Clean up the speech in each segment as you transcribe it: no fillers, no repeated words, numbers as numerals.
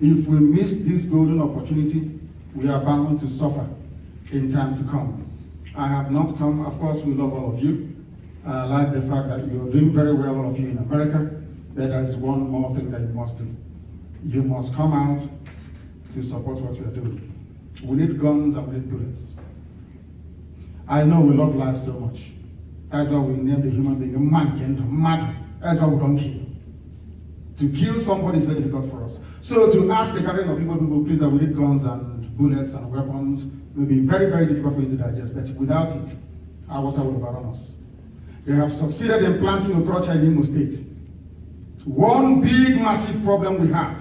If we miss this golden opportunity, we are bound to suffer in time to come. I have not come, of course, we love all of you. I like the fact that you're doing very well, all of you in America. But there is one more thing that you must do. You must come out to support what you are doing. We need guns and we need bullets. I know we love life so much. That's why we name the human being a mad. That's why we don't kill. To kill somebody is very difficult for us. So to ask the gathering of people, please, that we need guns and bullets and weapons will be very, very difficult for you to digest. But without it, our will overrun us. They have succeeded in planting a torture in Imo State. One big, massive problem we have.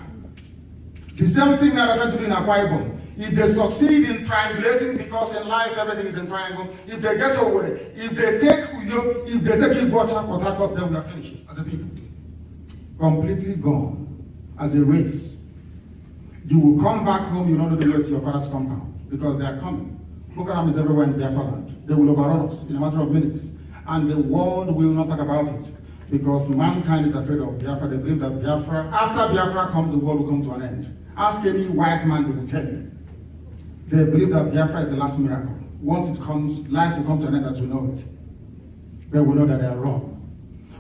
The same thing that happened to do in Akwa Ibom. If they succeed in triangulating, because in life everything is in triangle, if they get away, if they take Uyo, if they take Ibocha, Port Harcourt, then we are finished as a people. Completely gone as a race. You will come back home, you don't know the way to your father's compound, because they are coming. Boko Haram is everywhere in Biafra land. They will overrun us in a matter of minutes. And the world will not talk about it, because mankind is afraid of Biafra. They believe that Biafra, after Biafra comes, the world will come to an end. Ask any white man, they will tell you. They believe that Biafra is the last miracle. Once it comes, life will come to an end as we know it. But we know that they are wrong.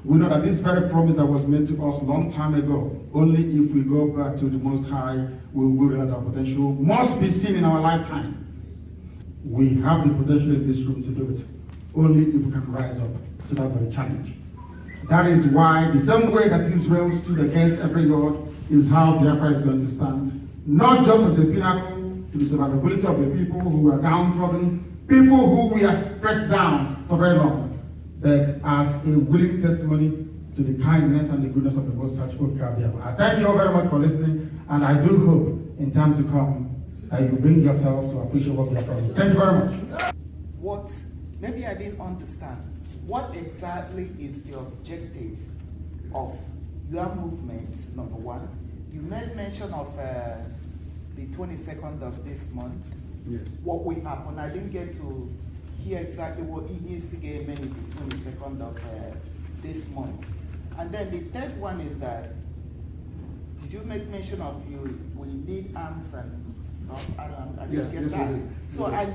We know that this very promise that was made to us a long time ago, only if we go back to the Most High, we will realize our potential must be seen in our lifetime. We have the potential in this room to do it, only if we can rise up to that very challenge. That is why the same way that Israel stood against every God is how Biafra is going to stand, not just as a pinnacle to the survivability of the people who are downtrodden, people who we have pressed down for very long, but as a willing testimony to the kindness and the goodness of the Most High Biafra. I thank you all very much for listening, and I do hope in time to come that you bring yourself to appreciate what we are promised. Thank you very much. Maybe I didn't understand. What exactly is the objective of your movement, number one? You made mention of the 22nd of this month. Yes. What will happen? I didn't get to hear exactly what he is to get many the 22nd of this month. And then the third one is that, did you make mention of we need arms and stuff? I didn't get that. So I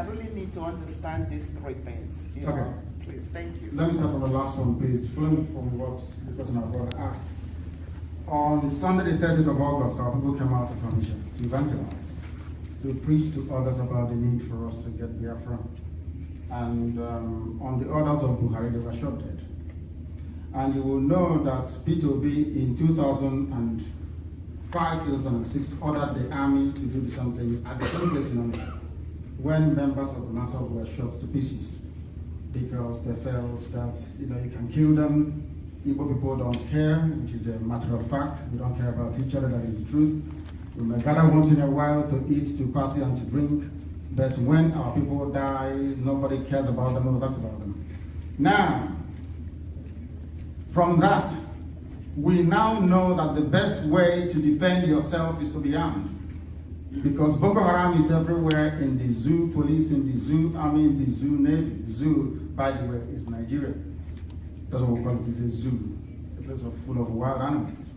really need to understand these three things. You know, please, thank you. Let me start from the last one, please. Following from what the person I've got asked. On Sunday, the 30th of August, our people came out of our mission to evangelize, to preach to others about the need for us to get Biafra. And on the orders of Buhari, they were shot dead. And you will know that P2B in 2005, 2006 ordered the army to do something at the same place in London when members of the Nassau were shot to pieces because they felt that you can kill them. Igbo people don't care, which is a matter of fact. We don't care about each other, that is the truth. We may gather once in a while to eat, to party, and to drink. But when our people die, nobody cares about them, nobody cares about them. Now, from that, we now know that the best way to defend yourself is to be armed. Because Boko Haram is everywhere, in the zoo, police in the zoo, army in the zoo, navy. The zoo, by the way, is Nigeria. That's what we call it, is a zoo. A place full of wild animals.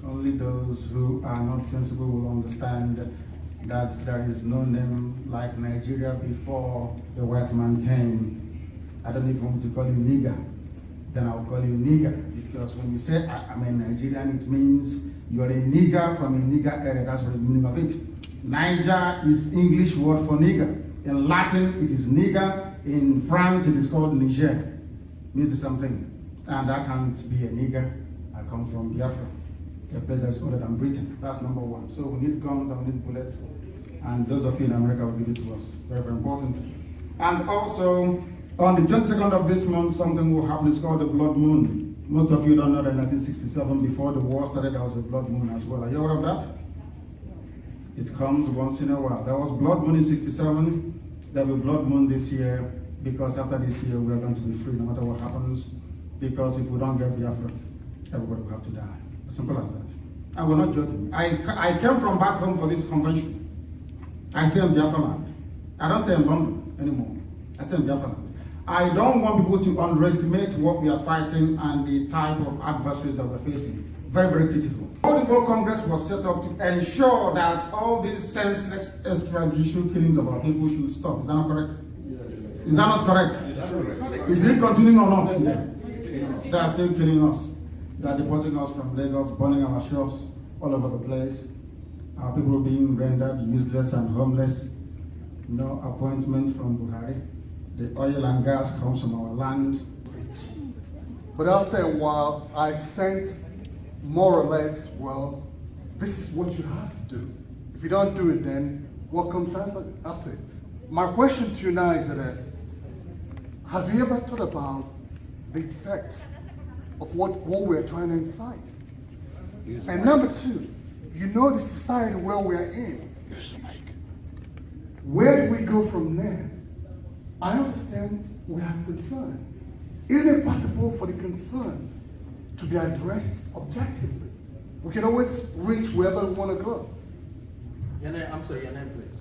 Only those who are not sensible will understand that there is no name like Nigeria before the white man came. I don't even want to call you nigger. Then I'll call you nigger. Because when you say I'm a Nigerian, it means you're a nigger from a nigger area. That's what the meaning of it. Niger is English word for nigger. In Latin, it is nigger. In France, it is called Niger. Means the same thing. And I can't be a nigger. I come from Biafra, a place that's older than Britain. That's number one. So we need guns and we need bullets. And those of you in America will give it to us. Very, very important. And also, on the 22nd of this month, something will happen. It's called the blood moon. Most of you don't know that in 1967, before the war started, there was a blood moon as well. Are you aware of that? It comes once in a while. There was blood moon in 67. There will be blood moon this year, because after this year, we are going to be free no matter what happens. Because if we don't get Biafra, everybody will have to die. As simple as that. And we're not joking. I came from back home for this convention. I stay in Biafra land. I don't stay in London anymore. I stay in Biafra land. I don't want people to underestimate what we are fighting and the type of adversaries that we're facing. Very, very critical. The World Igbo Congress was set up to ensure that all these senseless extrajudicial killings of our people should stop. Is that not correct? Is that not correct? Is it continuing or not? They are still killing us. They are deporting us from Lagos, burning our shops all over the place. Our people being rendered useless and homeless. No appointment from Buhari. The oil and gas comes from our land. But after a while, I sensed more or less, well, this is what you have to do. If you don't do it, then what comes after it? My question to you now is that, have you ever thought about the effects of what we're trying to incite? And number two, you know the society where we're in. Where do we go from there? I understand we have concern. Is it possible for the concern to be addressed objectively? We can always reach wherever we want to go. I'm sorry, your name, please.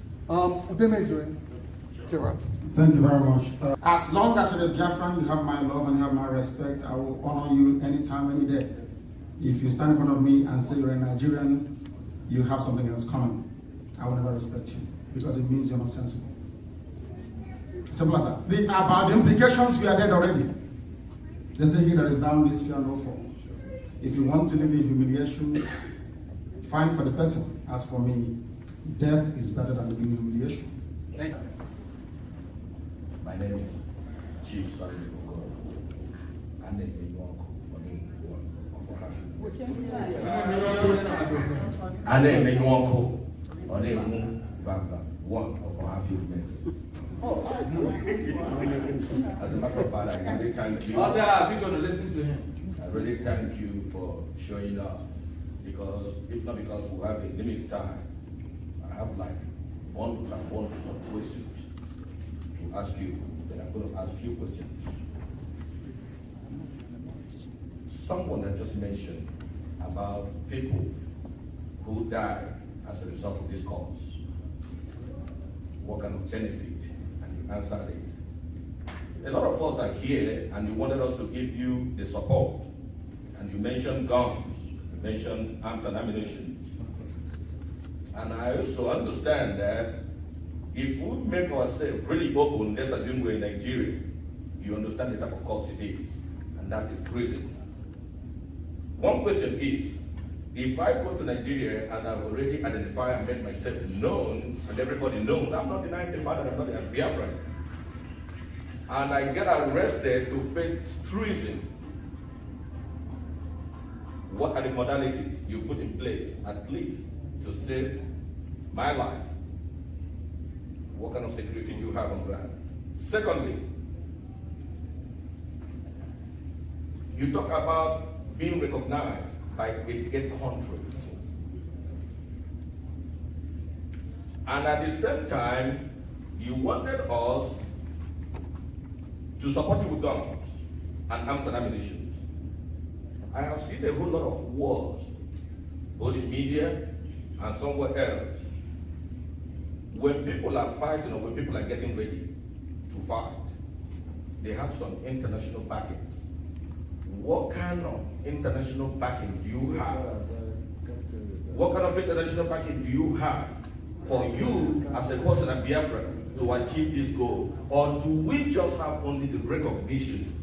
Thank you very much. As long as you're a Biafran, you have my love and you have my respect. I will honor you anytime, any day. If you stand in front of me and say you're a Nigerian, you have something else coming. I will never respect you because it means you're not sensible. Simple as that. About the implications, we are dead already. They say he that is down this fear no fall. If you want to live in humiliation, fine for the person. As for me, death is better than living in humiliation. Thank you. My name is Chief Solicited. Nnamdi As a matter of fact, I really thank you. We're going to listen to him. I really thank you for showing up, because if not because we have a limited time, I have like bundles and bundles of questions to ask you, then I'm going to ask a few questions. Someone had just mentioned about people who die as a result of this cause. What kind of benefit? And you answered it. A lot of us are here and you wanted us to give you the support. And you mentioned guns, you mentioned arms and ammunition. And I also understand that if we make ourselves really open, let's assume we're in Nigeria, you understand the type of cause it is, and that is treason. One question is, if I go to Nigeria and I've already identified and made myself known, and everybody knows, I'm not denying the fact that I'm not a Biafra, and I get arrested to face treason, what are the modalities you put in place, at least, to save my life? What kind of security do you have on ground? Secondly, you talk about being recognized by 88 countries. And at the same time, you wanted us to support you with guns and arms and ammunition. I have seen a whole lot of wars, both in media and somewhere else. When people are fighting or when people are getting ready to fight, they have some international backings. What kind of international backing do you have? What kind of international backing do you have for you as a person at Biafra to achieve this goal? Or do we just have only the recognition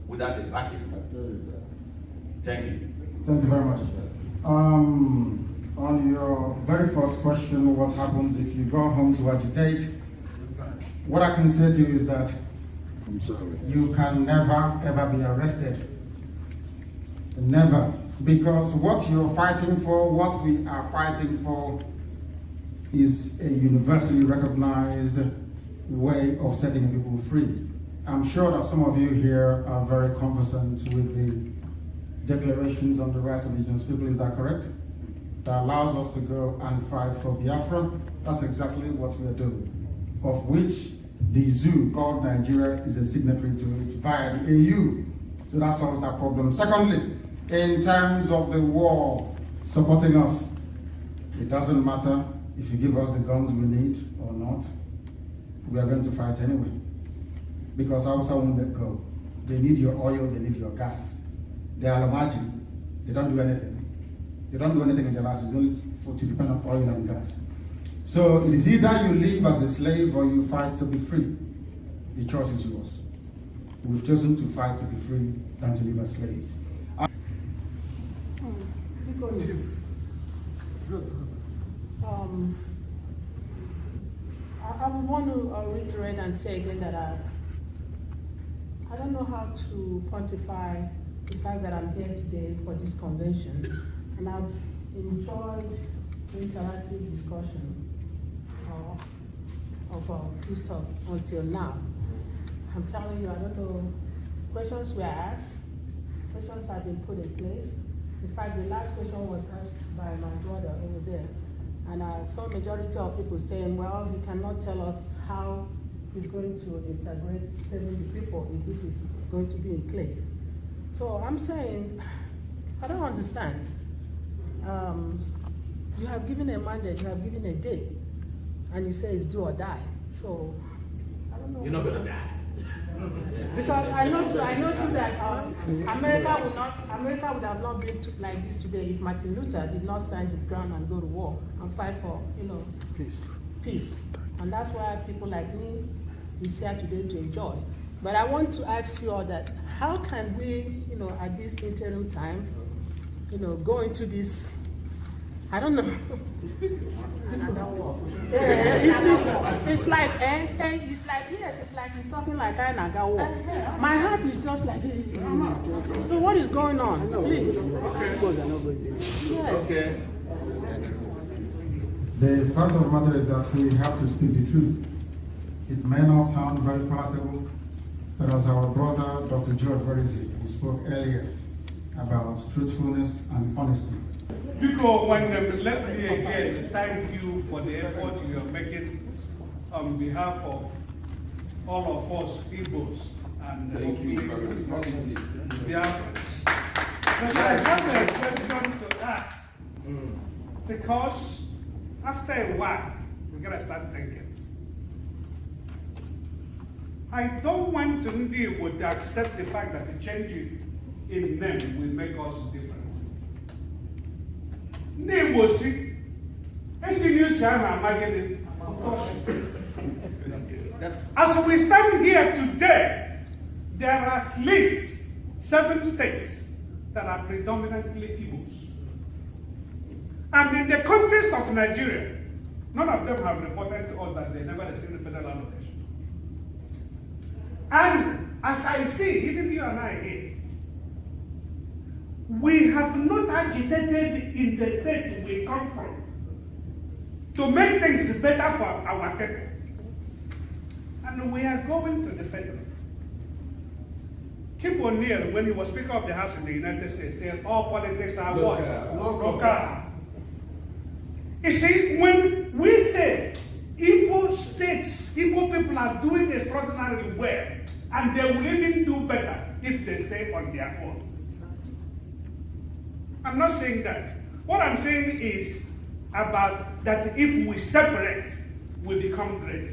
without the backing? Thank you. Thank you very much. On your very first question, what happens if you go home to agitate? What I can say to you is that you can never ever be arrested. Never. Because what you're fighting for, what we are fighting for, is a universally recognized way of setting people free. I'm sure that some of you here are very conversant with the declarations on the rights of indigenous people. Is that correct? That allows us to go and fight for Biafra. That's exactly what we are doing, of which the zoo called Nigeria is a signatory to it via the AU. So that solves that problem. Secondly, in terms of the war supporting us, it doesn't matter if you give us the guns we need or not. We are going to fight anyway. Because Hausa won't let go. They need your oil, they need your gas. They are Alamaji. They don't do anything. They don't do anything in their lives. It's only to depend on oil and gas. So it is either you live as a slave or you fight to be free. The choice is yours. We've chosen to fight to be free than to live as slaves. I would want to reiterate and say again that I don't know how to quantify the fact that I'm here today for this convention, and I've enjoyed interactive discussion of peace talk until now. I'm telling you, I don't know, questions were asked, questions have been put in place. In fact, the last question was asked by my brother over there, and I saw majority of people saying, well, he cannot tell us how he's going to integrate 70 people if this is going to be in place. So I'm saying, I don't understand. You have given a mandate, you have given a date, and you say it's do or die. So I don't know. You're not gonna die. Because I know too that America would have not been like this today if Martin Luther did not stand his ground and go to war and fight for, peace. And that's why people like me is here today to enjoy. But I want to ask you all that, how can we, at this interim time, go into this, I don't know. It's like, yes, it's like he's talking like I naga war. My heart is just like, so what is going on? Please. Yes. Okay. The fact of the matter is that we have to speak the truth. It may not sound very palatable, but as our brother, Dr. George Verisi, he spoke earlier about truthfulness and honesty. Because let me again thank you for the effort you are making on behalf of all of us Igbos and Biafrans. But I have a question to ask, because after a while, we're going to start thinking. I don't want to would accept the fact that a change in name will make us different. Name was sick. As we stand here today, there are at least 7 states that are predominantly Igbos. And in the context of Nigeria, none of them have reported to us that they never received the federal allocation. And as I see, even you and I here, we have not agitated in the state we come from to make things better for our people. And we are going to the federal. Tip O'Neill, when he was Speaker of the House in the United States, said all politics are what? Local. You see, when we say Igbo states, Igbo people are doing extraordinarily well, and they will even do better if they stay on their own. I'm not saying that. What I'm saying is about that if we separate, we become great.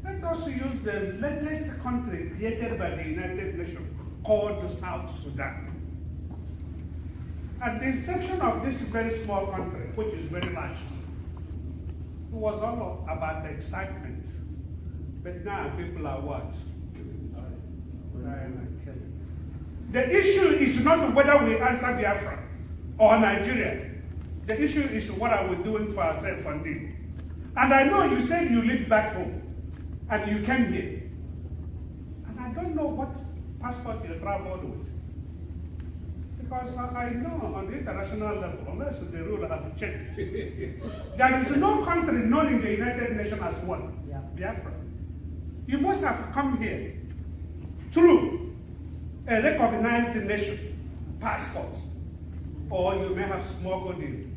Let us use the latest country created by the United Nations called the South Sudan. At the inception of this very small country, which is very large, it was all about the excitement. But now people are what? The issue is not whether we answer Biafra or Nigeria. The issue is what are we doing for ourselves and them. And I know you said you live back home and you came here. And I don't know what passport you traveled with. Because I know on the international level, unless the rule have changed, there is no country known in the United Nations as one, Biafra. You must have come here through a recognized nation passport, or you may have smuggled in.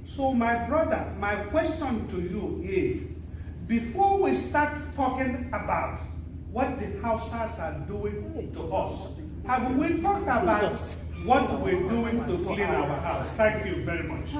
So my brother, my question to you is, before we start talking about what the Hausas are doing to us, have we talked about what we're doing to clean our house? Thank you very much.